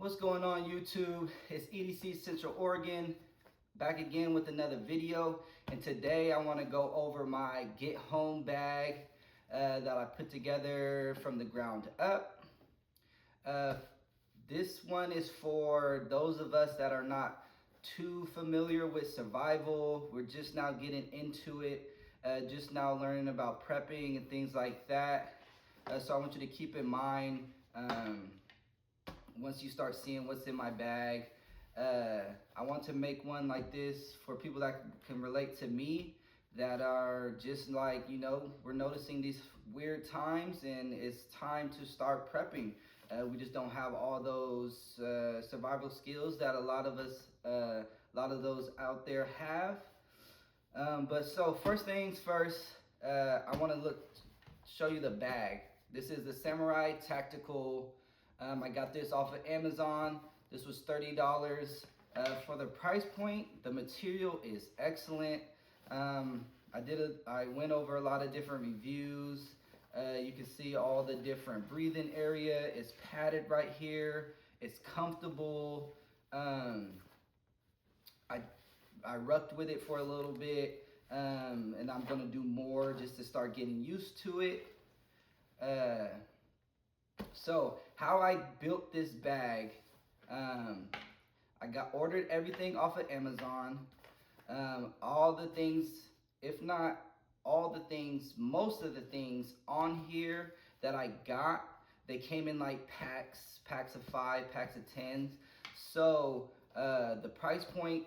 What's going on YouTube? It's EDC Central Oregon, back again with another video. And today I want to go over my get home bag that I put together from the ground up. This one is for those of us that are not too familiar with survival. We're just now getting into it, just now learning about prepping and things like that. So I want you to keep in mind, once you start seeing what's in my bag, I want to make one like this for people that can relate to me, that are just like, you know, we're noticing these weird times and it's time to start prepping. We just don't have all those survival skills that a lot of those out there have. But so first things first, I want to show you the bag. This is the Samurai Tactical. I got this off of Amazon. This was $30. For the price point, the material is excellent. I went over a lot of different reviews. You can see all the different breathing area. It's padded right here. It's comfortable. I rucked with it for a little bit, and I'm gonna do more just to start getting used to it. So how I built this bag, I ordered everything off of Amazon. All the things, if not all the things, most of the things on here that I got, they came in like packs of 5, packs of 10s. So the price point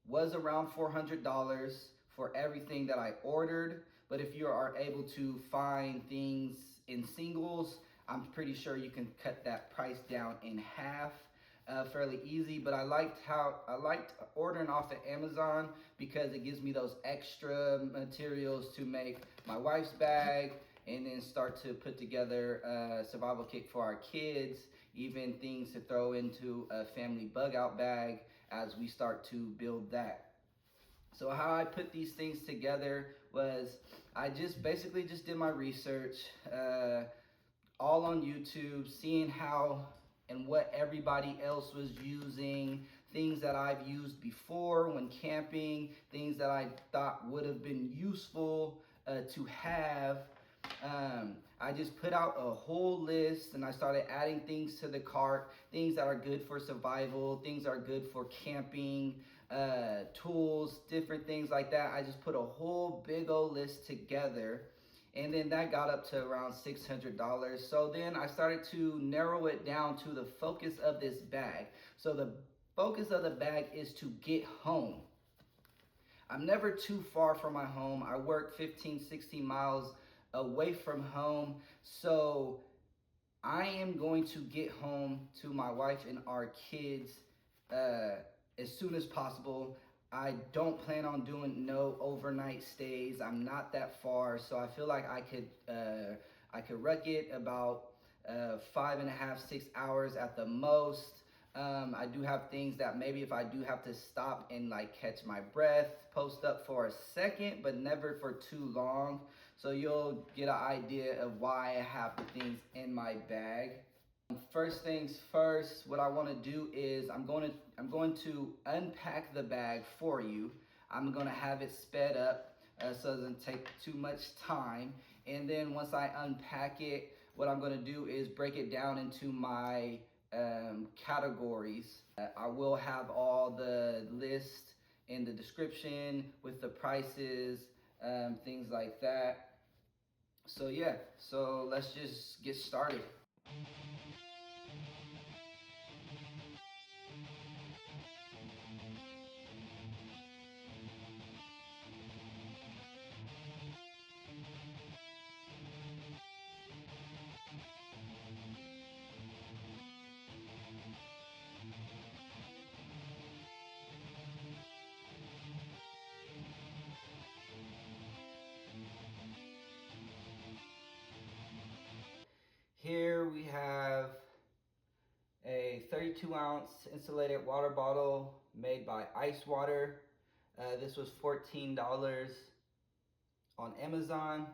was around $400 for everything that I ordered. But if you are able to find things in singles, I'm pretty sure you can cut that price down in half fairly easy. But I liked ordering off of Amazon because it gives me those extra materials to make my wife's bag, and then start to put together a survival kit for our kids, even things to throw into a family bug out bag as we start to build that. So how I put these things together was I basically did my research, all on YouTube, seeing how and what everybody else was using, things that I've used before when camping, things that I thought would have been useful to have. I just put out a whole list and I started adding things to the cart, things that are good for survival, things that are good for camping, tools, different things like that. I just put a whole big old list together. And then that got up to around $600. So then I started to narrow it down to the focus of this bag. So the focus of the bag is to get home. I'm never too far from my home. I work 15, 16 miles away from home. So I am going to get home to my wife and our kids as soon as possible. I don't plan on doing no overnight stays. I'm not that far, so I feel like I could wreck it about 5.5, 6 hours at the most. I do have things that maybe if I do have to stop and like catch my breath, post up for a second, but never for too long. So you'll get an idea of why I have the things in my bag. First things first, what I want to do is I'm going to unpack the bag for you. I'm going to have it sped up so it doesn't take too much time. And then once I unpack it, what I'm going to do is break it down into my categories. I will have all the list in the description with the prices, things like that. So yeah, so let's just get started. Here we have a 32-ounce insulated water bottle made by ICEWATER. This was $14 on Amazon.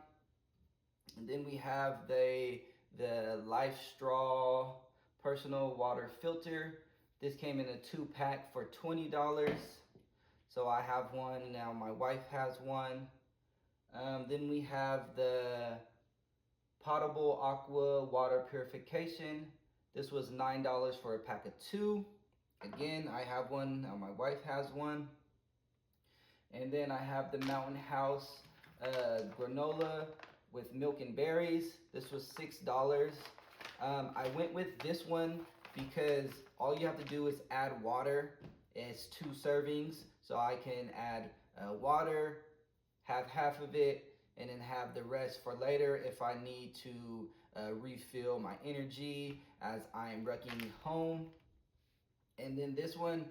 And then we have the LifeStraw personal water filter. This came in a 2-pack for $20. So I have one, and now my wife has one. Then we have the Potable Aqua water purification. This was $9 for a pack of 2. Again, I have one, now my wife has one. And then I have the Mountain House granola with milk and berries. This was $6. I went with this one because all you have to do is add water. It's 2 servings, so I can add water, have half of it, and then have the rest for later if I need to refill my energy as I'm wrecking home. And then this one,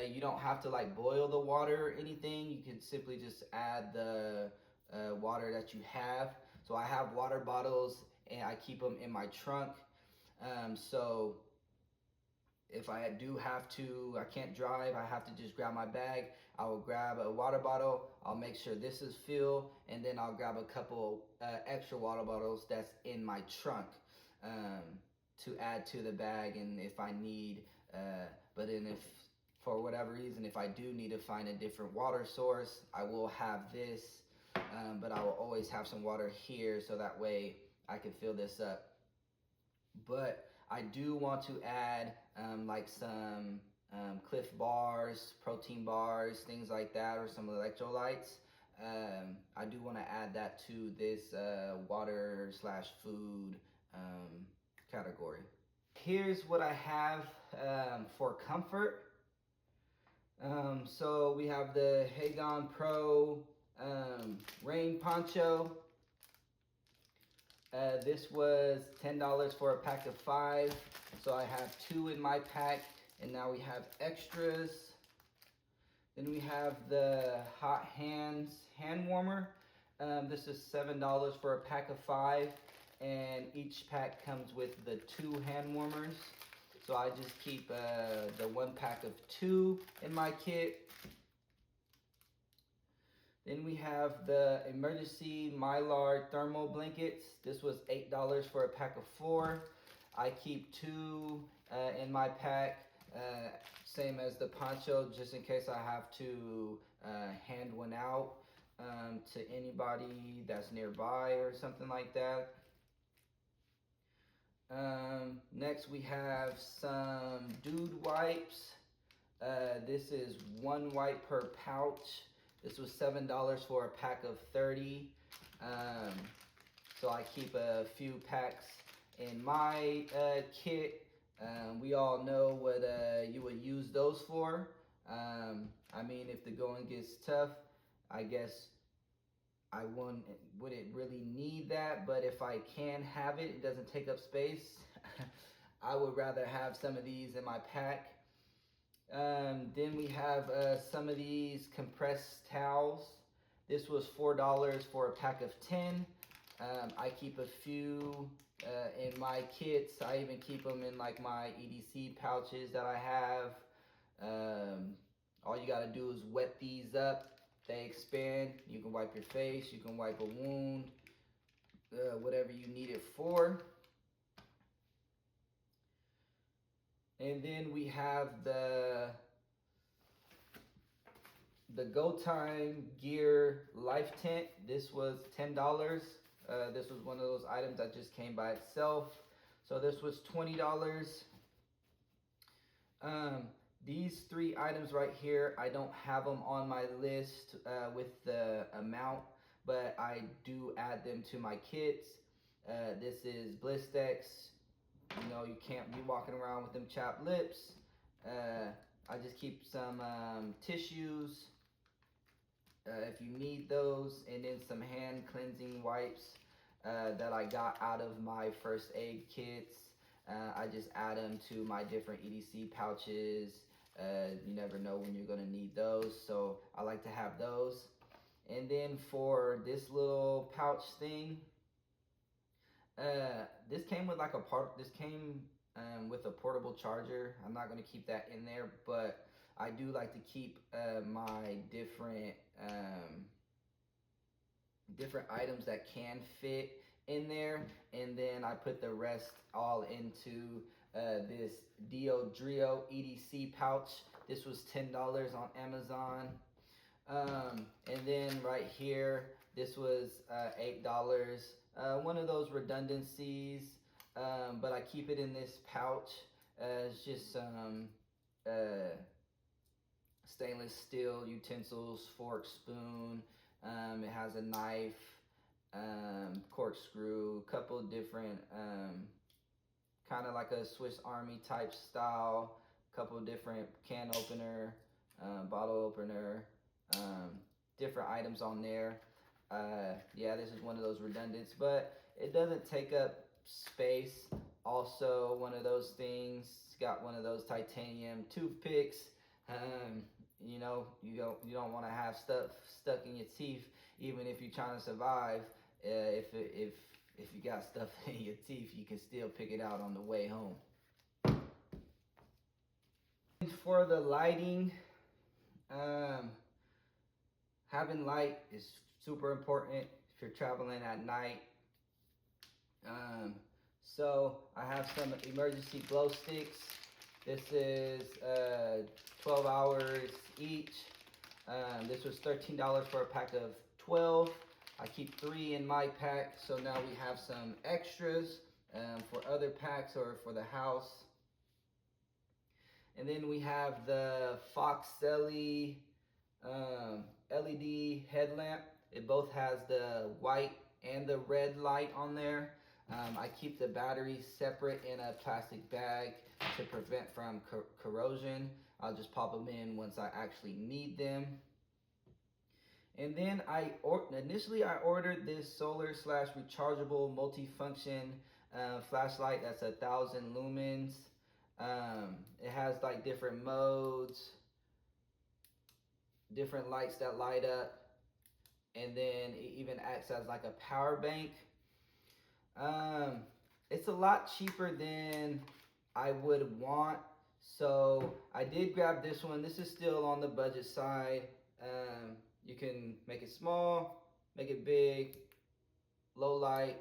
you don't have to like boil the water or anything. You can simply just add the water that you have. So I have water bottles and I keep them in my trunk. So if I do have to, I can't drive, I have to just grab my bag, I will grab a water bottle, I'll make sure this is filled, and then I'll grab a couple extra water bottles that's in my trunk to add to the bag, and if I need, but then if, for whatever reason, if I do need to find a different water source, I will have this, but I will always have some water here so that way I can fill this up. But I do want to add like some Cliff bars, protein bars, things like that, or some electrolytes. I do want to add that to this water / food category. Here's what I have for comfort. So we have the Hagon Pro rain poncho. This was $10 for a pack of 5, so I have 2 in my pack, and now we have extras. Then we have the Hot Hands hand warmer. This is $7 for a pack of 5, and each pack comes with the 2 hand warmers. So I just keep the 1 pack of 2 in my kit. Then we have the emergency mylar thermal blankets. This was $8 for a pack of 4. I keep 2 in my pack, same as the poncho, just in case I have to hand one out to anybody that's nearby or something like that. Next we have some dude wipes. This is 1 wipe per pouch. This was $7 for a pack of 30. So I keep a few packs in my kit. We all know what you would use those for. I mean, if the going gets tough, I guess I wouldn't really need that, but if I can have it, it doesn't take up space, I would rather have some of these in my pack. Then we have some of these compressed towels. This was $4 for a pack of 10. I keep a few in my kits. I even keep them in like my EDC pouches that I have. All you gotta do is wet these up. They expand. You can wipe your face, you can wipe a wound, whatever you need it for. And then we have the Go Time Gear Life Tent. This was $10. This was one of those items that just came by itself. So this was $20. These 3 items right here, I don't have them on my list with the amount, but I do add them to my kits. This is Blistex. You know, you can't be walking around with them chapped lips. I just keep some tissues if you need those, and then some hand cleansing wipes that I got out of my first aid kits. I just add them to my different EDC pouches. You never know when you're going to need those, so I like to have those. And then for this little pouch thing, this came with like with a portable charger. I'm not going to keep that in there, but I do like to keep my different items that can fit in there, and then I put the rest all into this DioDrio EDC pouch. This was $10 on Amazon. And then right here, this was $8. One of those redundancies, but I keep it in this pouch. It's just some stainless steel utensils, fork, spoon. It has a knife, corkscrew, a couple different, kind of like a Swiss Army type style, couple different can opener, bottle opener, different items on there. Yeah, this is one of those redundants, but it doesn't take up space. Also, one of those things, it's got one of those titanium toothpicks. You know, you don't want to have stuff stuck in your teeth, even if you're trying to survive. If you got stuff in your teeth, you can still pick it out on the way home. For the lighting, having light is super important if you're traveling at night. So I have some emergency glow sticks. This is 12 hours each. This was $13 for a pack of 12. I keep 3 in my pack, so now we have some extras for other packs or for the house. And then we have the Foxelli LED headlamp. It both has the white and the red light on there. I keep the batteries separate in a plastic bag to prevent from corrosion. I'll just pop them in once I actually need them. And then initially I ordered this solar / rechargeable multifunction flashlight that's 1,000 lumens. It has like different modes, different lights that light up, and then it even acts as like a power bank. It's a lot cheaper than I would want, so I did grab this one. This is still on the budget side. You can make it small, make it big, low light,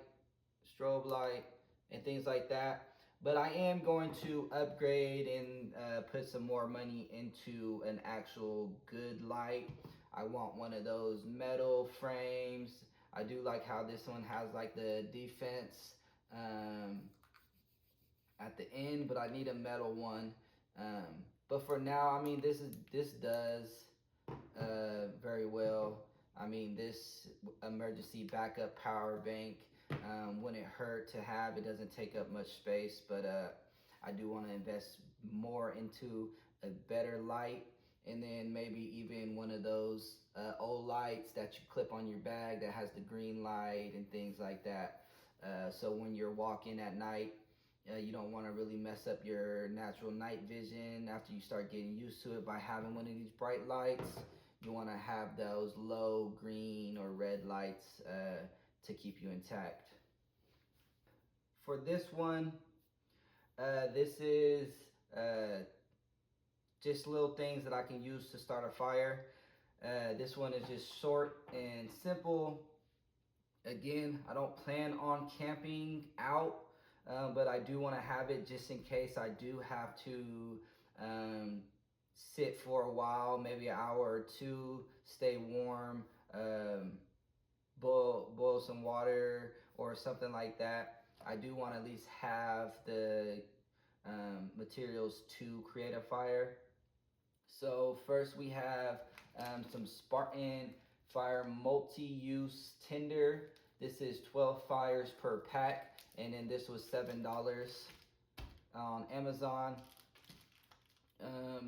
strobe light, and things like that. But I am going to upgrade and put some more money into an actual good light. I want one of those metal frames. I do like how this one has like the defense at the end, but I need a metal one. But for now, I mean, this does very well. I mean, this emergency backup power bank wouldn't hurt to have. It doesn't take up much space, but I do want to invest more into a better light, and then maybe even one of those old lights that you clip on your bag that has the green light and things like that. So when you're walking at night, you don't want to really mess up your natural night vision after you start getting used to it by having one of these bright lights. You want to have those low green or red lights to keep you intact. For this one, this is just little things that I can use to start a fire. This one is just short and simple. Again, I don't plan on camping out, but I do want to have it just in case I do have to sit for a while, maybe an hour or two, stay warm, boil some water or something like that. I do want to at least have the materials to create a fire. So first we have some Spartan Fire multi-use tinder. This is 12 fires per pack, and then this was $7 on Amazon.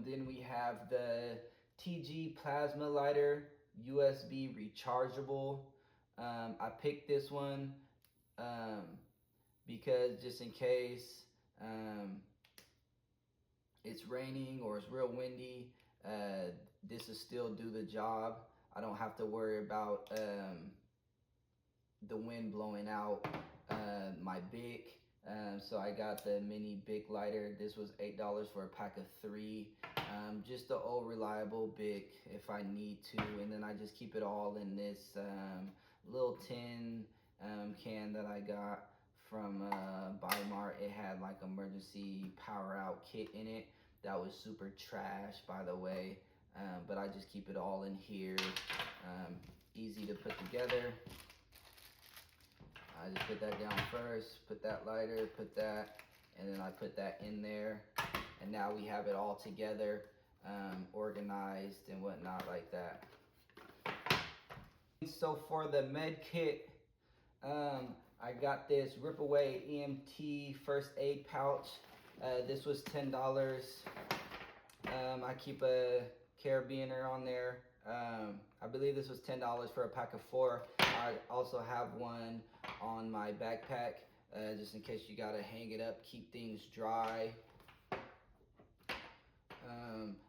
Then we have the TG plasma lighter, USB rechargeable. I picked this one because just in case it's raining or it's real windy, this will still do the job. I don't have to worry about the wind blowing out my BIC. So I got the Mini BIC lighter. This was $8 for a pack of 3. Just the old reliable BIC if I need to, and then I just keep it all in this little tin can that I got from Bimart. It had like emergency power out kit in it. That was super trash, by the way. But I just keep it all in here. Easy to put together. I just put that down first, put that lighter, put that, and then I put that in there. And now we have it all together, organized and whatnot like that. So for the med kit, I got this Rip Away EMT first aid pouch. This was $10. I keep a carabiner on there. I believe this was $10 for a pack of 4. I also have one on my backpack, just in case you gotta hang it up, keep things dry.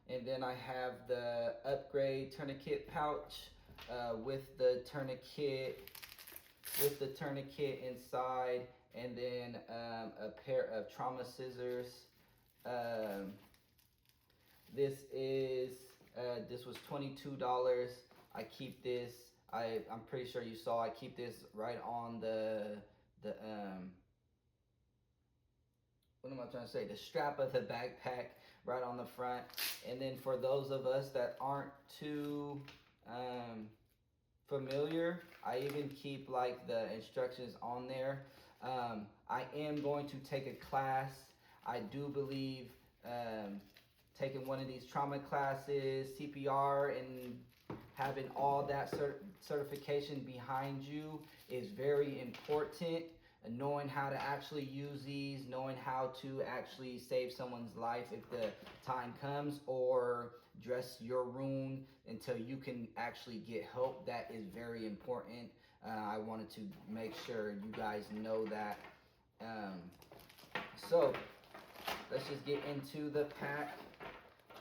And then I have the upgrade tourniquet pouch with the tourniquet inside, and then a pair of trauma scissors. This was $22. I keep this. I'm pretty sure you saw. I keep this right on the what am I trying to say? The strap of the backpack, right on the front. And then for those of us that aren't too familiar, I even keep like the instructions on there. I am going to take a class. I do believe taking one of these trauma classes, CPR, and having all that certification behind you is very important. And knowing how to actually use these, knowing how to actually save someone's life if the time comes, or dress your wound until you can actually get help, that is very important. I wanted to make sure you guys know that. So let's just get into the pack.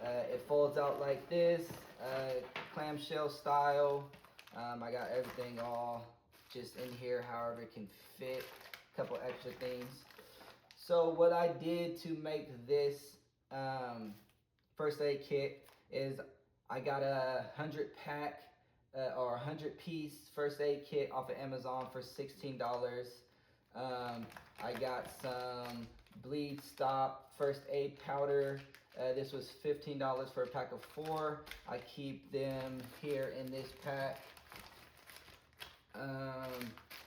It folds out like this, clamshell style. I got everything all just in here however it can fit. A couple extra things. So what I did to make this first aid kit is I got a 100 pack or 100 piece first aid kit off of Amazon for $16. I got some bleed stop first aid powder. This was $15 for a pack of 4. I keep them here in this pack.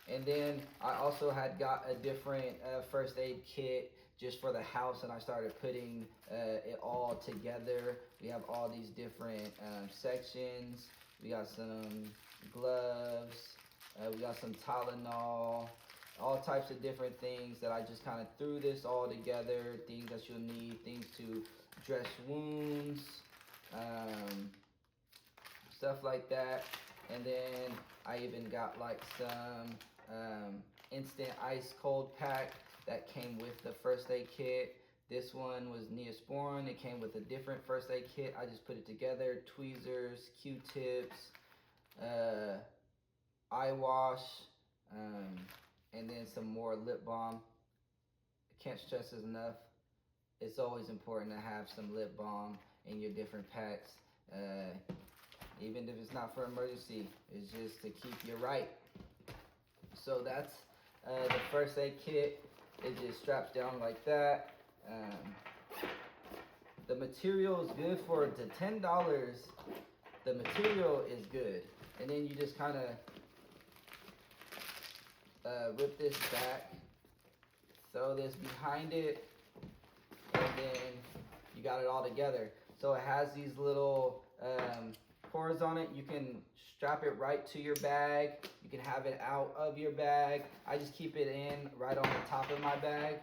And then I also had got a different first aid kit just for the house, and I started putting it all together. We have all these different sections. We got some gloves, we got some Tylenol, all types of different things that I just kind of threw this all together, things that you'll need, things to dress wounds, stuff like that. And then I even got like some instant ice cold pack that came with the first aid kit. This one was Neosporin. It came with a different first aid kit. I just put it together. Tweezers, Q-tips, eye wash, and then some more lip balm. I can't stress this enough. It's always important to have some lip balm in your different packs. Even if it's not for emergency, it's just to keep you right. So that's the first aid kit. It just straps down like that. The material is good for the $10. The material is good. And then you just kind of rip this back, throw this behind it, and then you got it all together. So it has these little cords on it. You can strap it right to your bag. You can have it out of your bag. I just keep it in right on the top of my bag.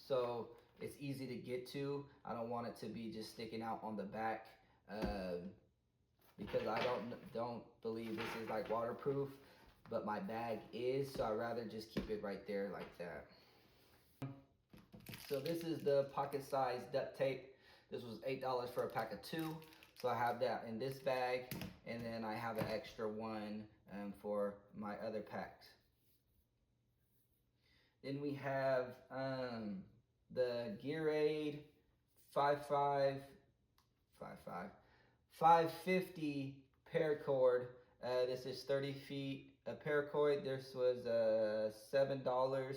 So it's easy to get to. I don't want it to be just sticking out on the back because I don't believe this is like waterproof, but my bag is, so I'd rather just keep it right there like that. So this is the pocket size duct tape. This was $8 for a pack of 2. So I have that in this bag, and then I have an extra one for my other packs. Then we have the Gearaid 550 paracord. This is 30 feet a paracord. This was $7.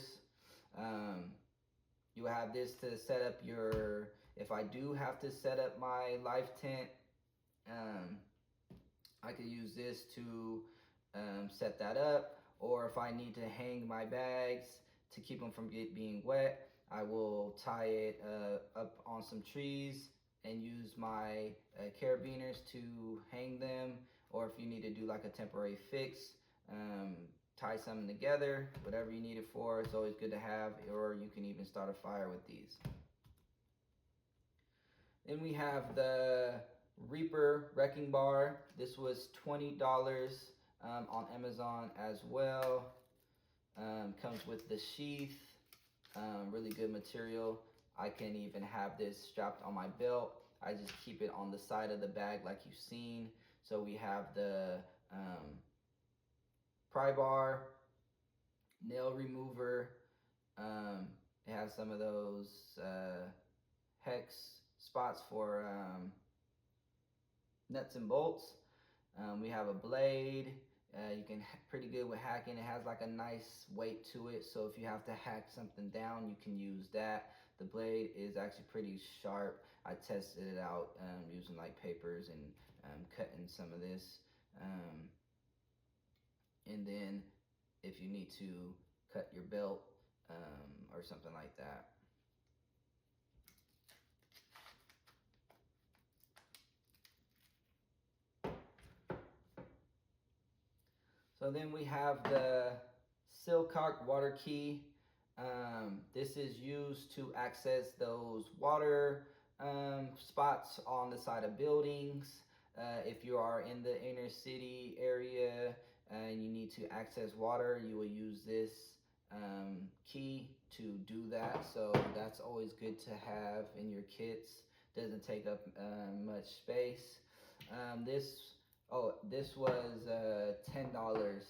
You have this to set up your, if I do have to set up my life tent, I could use this to set that up. Or if I need to hang my bags to keep them from being wet, I will tie it up on some trees and use my carabiners to hang them. Or if you need to do like a temporary fix, tie something together, whatever you need it for, it's always good to have. Or you can even start a fire with these. Then we have the Reaper wrecking bar. This was $20 on Amazon as well. Comes with the sheath, really good material. I can even have this strapped on my belt. I just keep it on the side of the bag like you've seen. So we have the pry bar, nail remover. It has some of those hex spots for nuts and bolts. We have a blade. You can pretty good with hacking. It has like a nice weight to it, so if you have to hack something down, you can use that. The blade is actually pretty sharp. I tested it out using like papers and cutting some of this. And then if you need to cut your belt or something like that. So then we have the Silcock water key. This is used to access those water spots on the side of buildings. If you are in the inner city area and you need to access water, you will use this key to do that. So that's always good to have in your kits. Doesn't take up much space. This was $10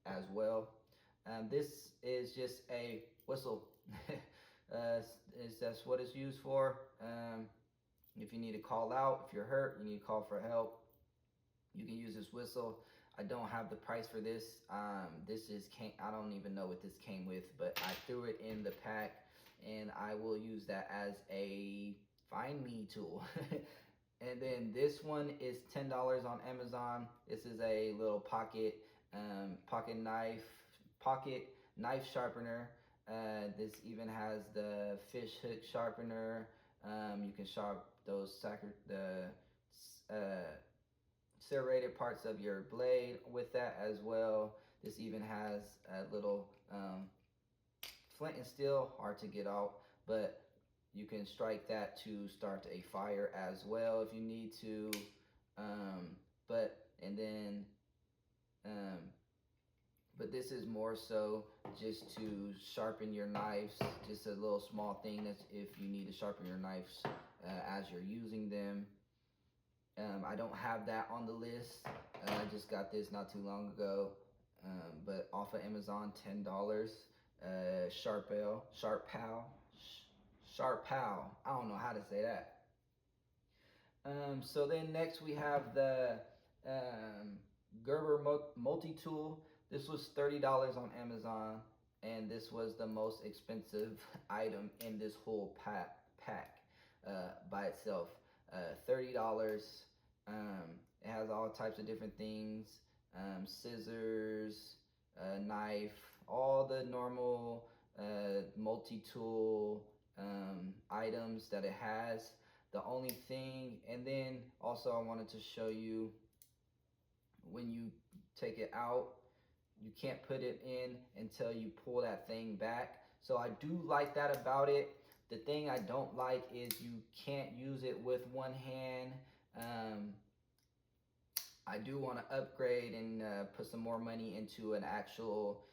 as well. This is just a whistle. That's what it's used for. If you need to call out, if you're hurt, you need to call for help, you can use this whistle. I don't have the price for this. This just came, I don't even know what this came with, but I threw it in the pack and I will use that as a find me tool. And then this one is $10 on Amazon. This is a little pocket knife sharpener. This even has the fish hook sharpener. You can sharpen those serrated parts of your blade with that as well. This even has a little flint and steel, hard to get out, but you can strike that to start a fire as well if you need to. But this is more so just to sharpen your knives, just a little small thing that's if you need to sharpen your knives as you're using them. I don't have that on the list. I just got this not too long ago, but off of Amazon, $10. Sharp Pow. I don't know how to say that. So then next we have the Gerber multi-tool. This was $30 on Amazon, and this was the most expensive item in this whole pack by itself. $30. It has all types of different things, scissors, knife, all the normal multi-tool items that it has. The only thing, and then also I wanted to show you when you take it out, you can't put it in until you pull that thing back. So I do like that about it. The thing I don't like is you can't use it with one hand. I do want to upgrade and put some more money into an actual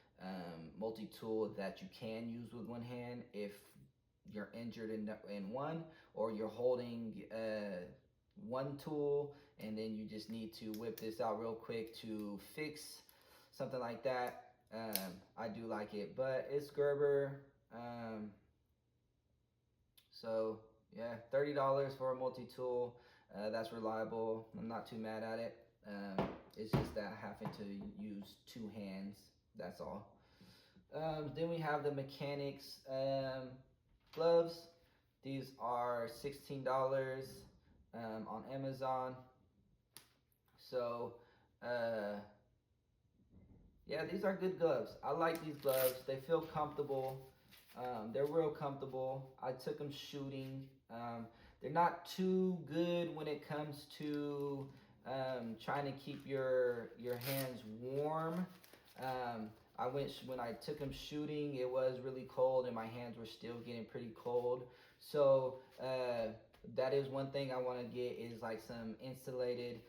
multi-tool that you can use with one hand if you're injured in one, or you're holding one tool and then you just need to whip this out real quick to fix something like that. I do like it, but it's Gerber. So yeah, $30 for a multi-tool. That's reliable. I'm not too mad at it. It's just that having to use 2 hands, that's all. Then we have the mechanics gloves. These are $16 on Amazon. So yeah, these are good gloves. I like these gloves. They feel comfortable. They're real comfortable. I took them shooting. They're not too good when it comes to trying to keep your hands warm. When I took them shooting, it was really cold and my hands were still getting pretty cold. So that is one thing I want to get, is like some insulated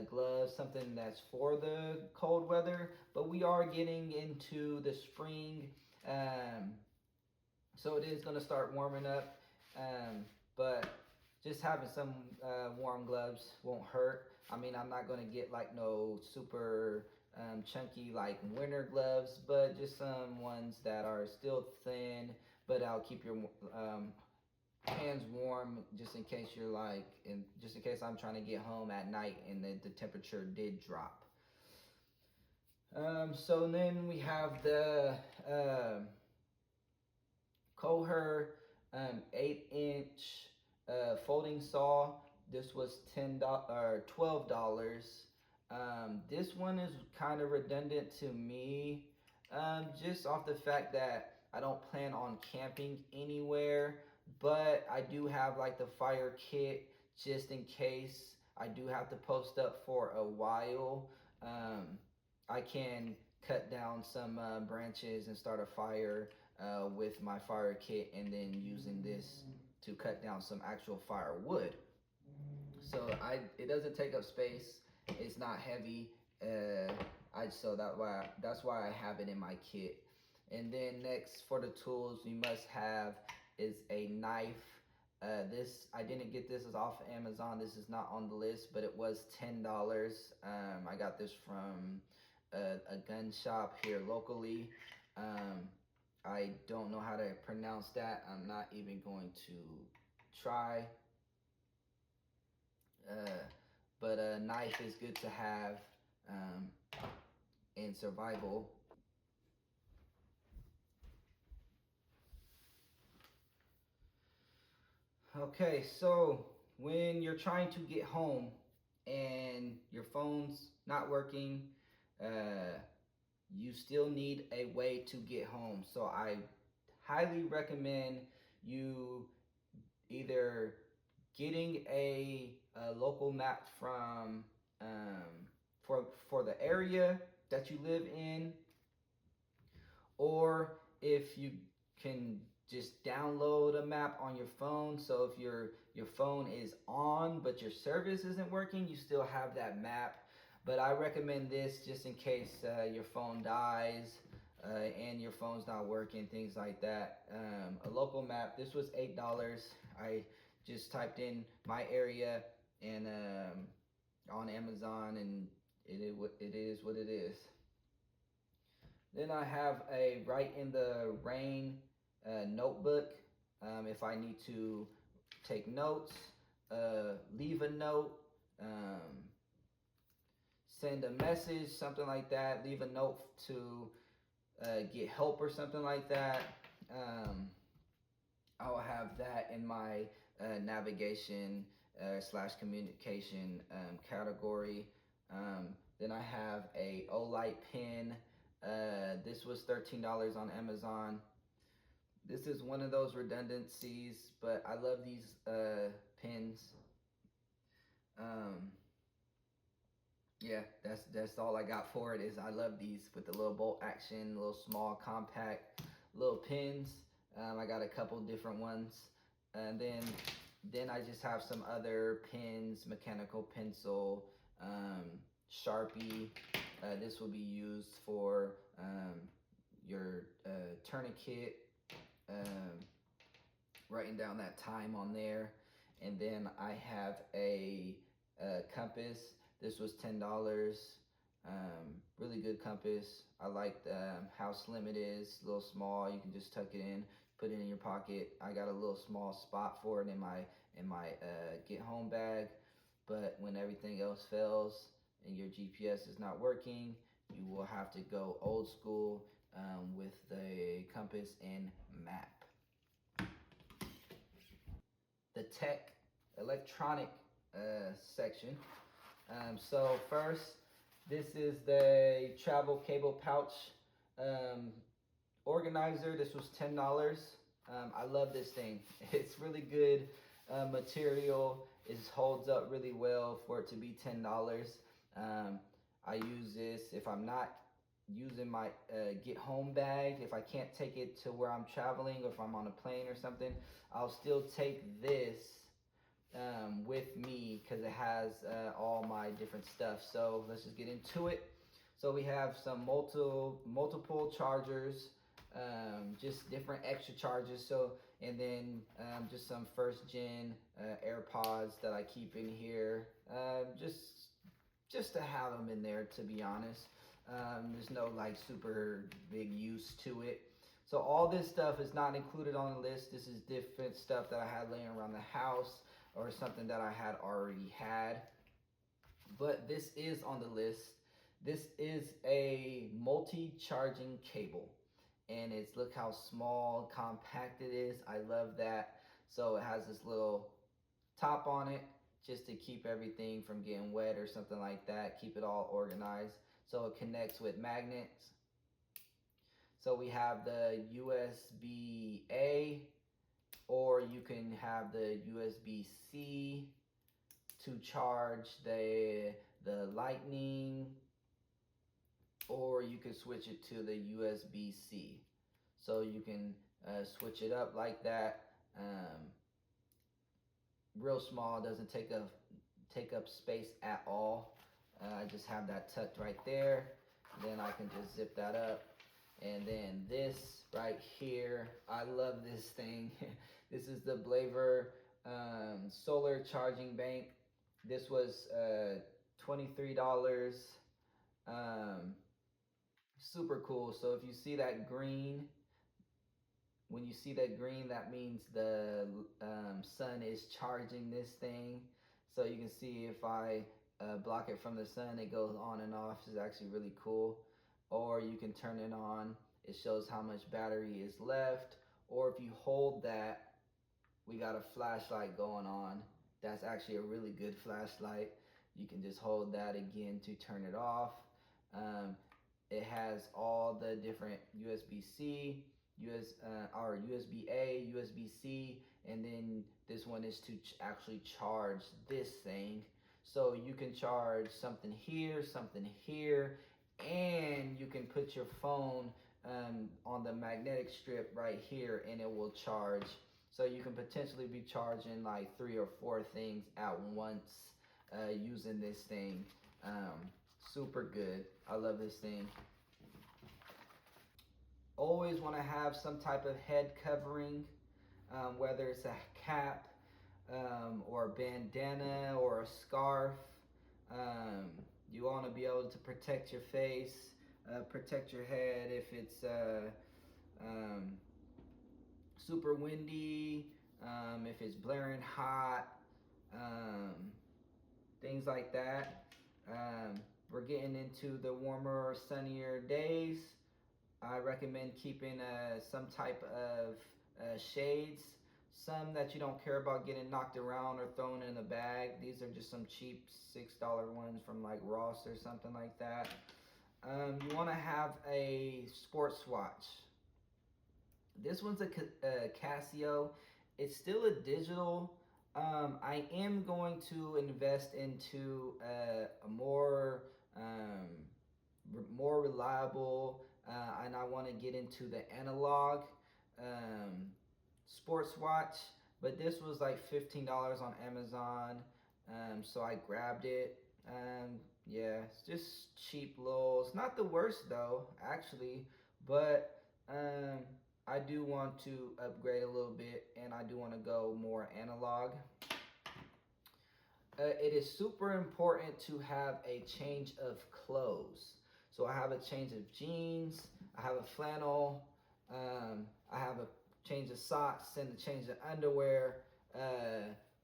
gloves, something that's for the cold weather. But we are getting into the spring, so it is going to start warming up. But just having some warm gloves won't hurt. I mean, I'm not going to get like no super chunky like winter gloves, but just some ones that are still thin, but I'll keep your hands warm, just in case you're like, just in case I'm trying to get home at night and the temperature did drop. So then we have the Koher 8-inch folding saw. This was $12. This one is kind of redundant to me, just off the fact that I don't plan on camping anywhere, but I do have like the fire kit just in case I do have to post up for a while. I can cut down some branches and start a fire with my fire kit, and then using this to cut down some actual firewood. So it doesn't take up space. It's not heavy. That's why I have it in my kit. And then next for the tools you must have is a knife. I didn't get this off of Amazon. This is not on the list, but it was $10. I got this from a gun shop here locally. I don't know how to pronounce that. I'm not even going to try. But a knife is good to have in survival. Okay, so when you're trying to get home and your phone's not working, you still need a way to get home. So I highly recommend you either getting a local map from for the area that you live in, or if you can just download a map on your phone. So if your phone is on but your service isn't working, you still have that map. But I recommend this just in case your phone dies and your phone's not working, things like that. A local map. This was $8. I just typed in my area and on Amazon, and it is what it is. Then I have a Write in the Rain notebook. If I need to take notes, leave a note, send a message, something like that, leave a note to get help or something like that. I will have that in my navigation / communication category. Then I have a Olight pen. This was $13 on Amazon. This is one of those redundancies, but I love these pens. Yeah, that's all I got for it. Is I love these with the little bolt action, little small compact little pens. I got a couple different ones, and then I just have some other pens, mechanical pencil, Sharpie. This will be used for your tourniquet, writing down that time on there. And then I have a compass. This was $10. Really good compass. I like how slim it is, a little small. You can just tuck it in, put it in your pocket. I got a little small spot for it in my get home bag, but when everything else fails, and your GPS is not working, you will have to go old school with the compass and map. The tech electronic section. So first, this is the travel cable pouch organizer. This was $10. I love this thing. It's really good material. It holds up really well for it to be $10. I use this if I'm not using my get home bag. If I can't take it to where I'm traveling, or if I'm on a plane or something, I'll still take this with me because it has all my different stuff. So let's just get into it. So we have some multiple chargers, just different extra chargers. So, and then just some first gen AirPods that I keep in here, just to have them in there, to be honest. There's no like super big use to it. So all this stuff is not included on the list. This is different stuff that I had laying around the house, or something that I had already had. But this is on the list. This is a multi-charging cable, and it's, look how small, compact it is. I love that. So it has this little top on it just to keep everything from getting wet or something like that, keep it all organized. So it connects with magnets. So we have the USB-A, or you can have the USB-C to charge the lightning, or you can switch it to the USB-C. So you can switch it up like that. Real small, doesn't take up space at all. I just have that tucked right there. Then I can just zip that up. And then this right here, I love this thing. This is the Blaver solar charging bank. This was $23. Super cool. So if you see that green, when you see that green, that means the sun is charging this thing. So you can see if I block it from the sun, it goes on and off. It's actually really cool. Or you can turn it on. It shows how much battery is left. Or if you hold that, we got a flashlight going on. That's actually a really good flashlight. You can just hold that again to turn it off. It has all the different USB-C, or USB-A, USB-C, and then this one is to actually charge this thing. So you can charge something here, and you can put your phone on the magnetic strip right here, and it will charge. So you can potentially be charging like 3 or 4 things at once using this thing. Super good. I love this thing. Always want to have some type of head covering, whether it's a cap or a bandana or a scarf. You want to be able to protect your face, protect your head if it's super windy, if it's blaring hot, things like that. We're getting into the warmer, sunnier days. I recommend keeping some type of shades. Some that you don't care about getting knocked around or thrown in a bag. These are just some cheap $6 ones from like Ross or something like that. You want to have a sports watch. This one's a Casio. It's still a digital. I am going to invest into a more reliable, and I want to get into the analog sports watch. But this was like $15 on Amazon, so I grabbed it. Yeah, it's just cheap little. It's not the worst though, actually, but I do want to upgrade a little bit, and I do want to go more analog. It is super important to have a change of clothes. So I have a change of jeans, I have a flannel, I have a change of socks and a change of underwear.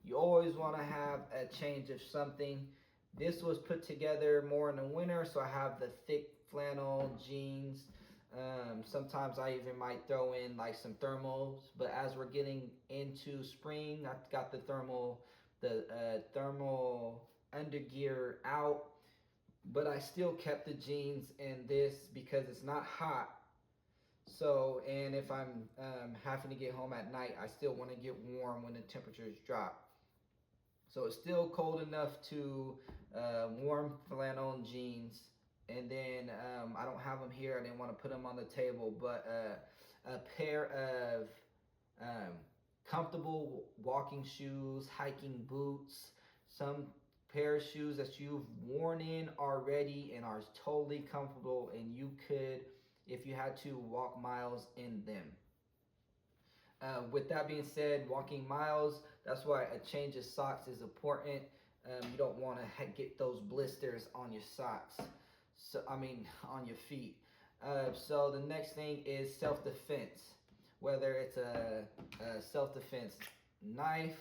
You always want to have a change of something. This was put together more in the winter, so I have the thick flannel jeans. Sometimes I even might throw in like some thermals, but as we're getting into spring, I've got the thermal undergear out, but I still kept the jeans in this because it's not hot. So, and if I'm having to get home at night, I still want to get warm when the temperatures drop. So it's still cold enough to warm flannel and jeans. And then I don't have them here. I didn't want to put them on the table, but a pair of comfortable walking shoes, hiking boots, some pair of shoes that you've worn in already and are totally comfortable, and you could, if you had to, walk miles in them. With that being said, walking miles, that's why a change of socks is important. You don't want to get those blisters on your socks. So, I mean, on your feet. So the next thing is self-defense. Whether it's a self-defense knife,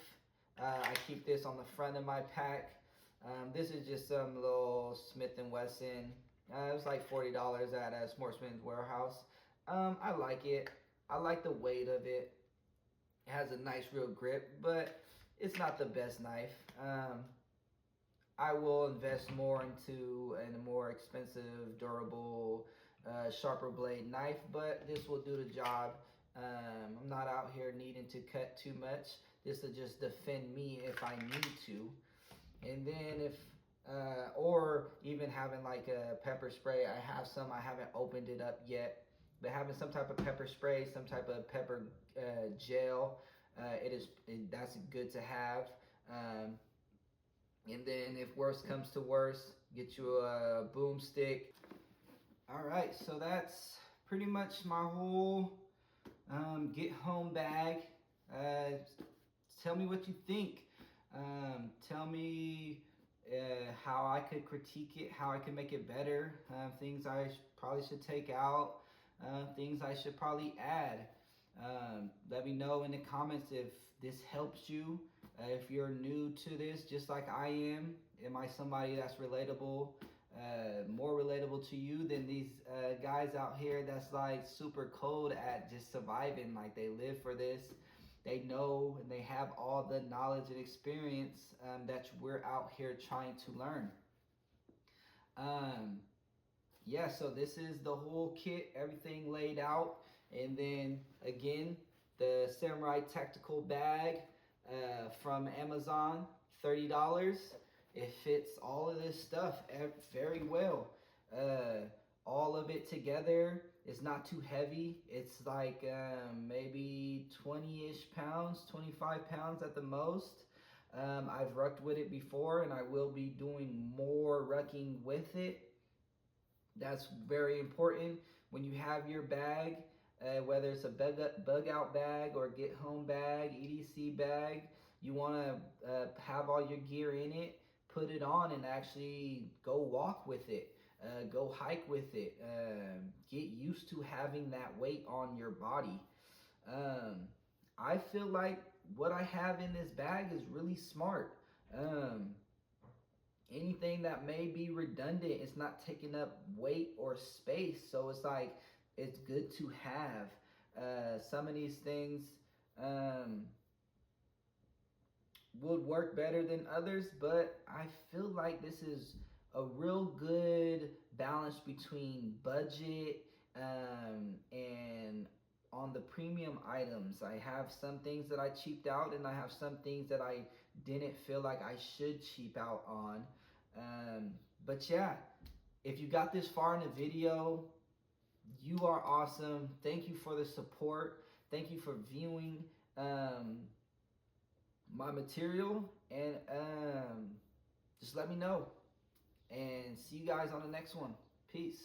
I keep this on the front of my pack. This is just some little Smith & Wesson. It was like $40 at a Sportsman's Warehouse. I like it. I like the weight of it. It has a nice real grip, but it's not the best knife. I will invest more into a more expensive, durable, sharper blade knife, but this will do the job. I'm not out here needing to cut too much. This will just defend me if I need to. And then if, or even having like a pepper spray. I have some, I haven't opened it up yet. But having some type of pepper spray, some type of pepper gel, that's good to have. And then if worse comes to worse, get you a boomstick. All right, so that's pretty much my whole get home bag. Tell me what you think. Tell me how I could critique it, how I can make it better, things I probably should take out, things I should probably add. Let me know in the comments if this helps you. If you're new to this, just like I am I somebody that's relatable, more relatable to you than these guys out here that's like super cold at just surviving, like they live for this. They know and they have all the knowledge and experience that we're out here trying to learn. Yeah, so this is the whole kit, everything laid out. And then again, the Samurai Tactical Bag from Amazon, $30. It fits all of this stuff very well. All of it together. It's not too heavy. It's like maybe 20-ish pounds, 25 pounds at the most. I've rucked with it before, and I will be doing more rucking with it. That's very important when you have your bag, whether it's a bug out bag or get home bag, EDC bag. You want to have all your gear in it, put it on, and actually go walk with it. Go hike with it. Get used to having that weight on your body. I feel like what I have in this bag is really smart. Anything that may be redundant, it's not taking up weight or space. So it's like, it's good to have. Some of these things would work better than others, but I feel like this is a real good balance between budget and on the premium items. I have some things that I cheaped out, and I have some things that I didn't feel like I should cheap out on. But yeah, if you got this far in the video, you are awesome. Thank you for the support. Thank you for viewing my material, and just let me know. And see you guys on the next one. Peace.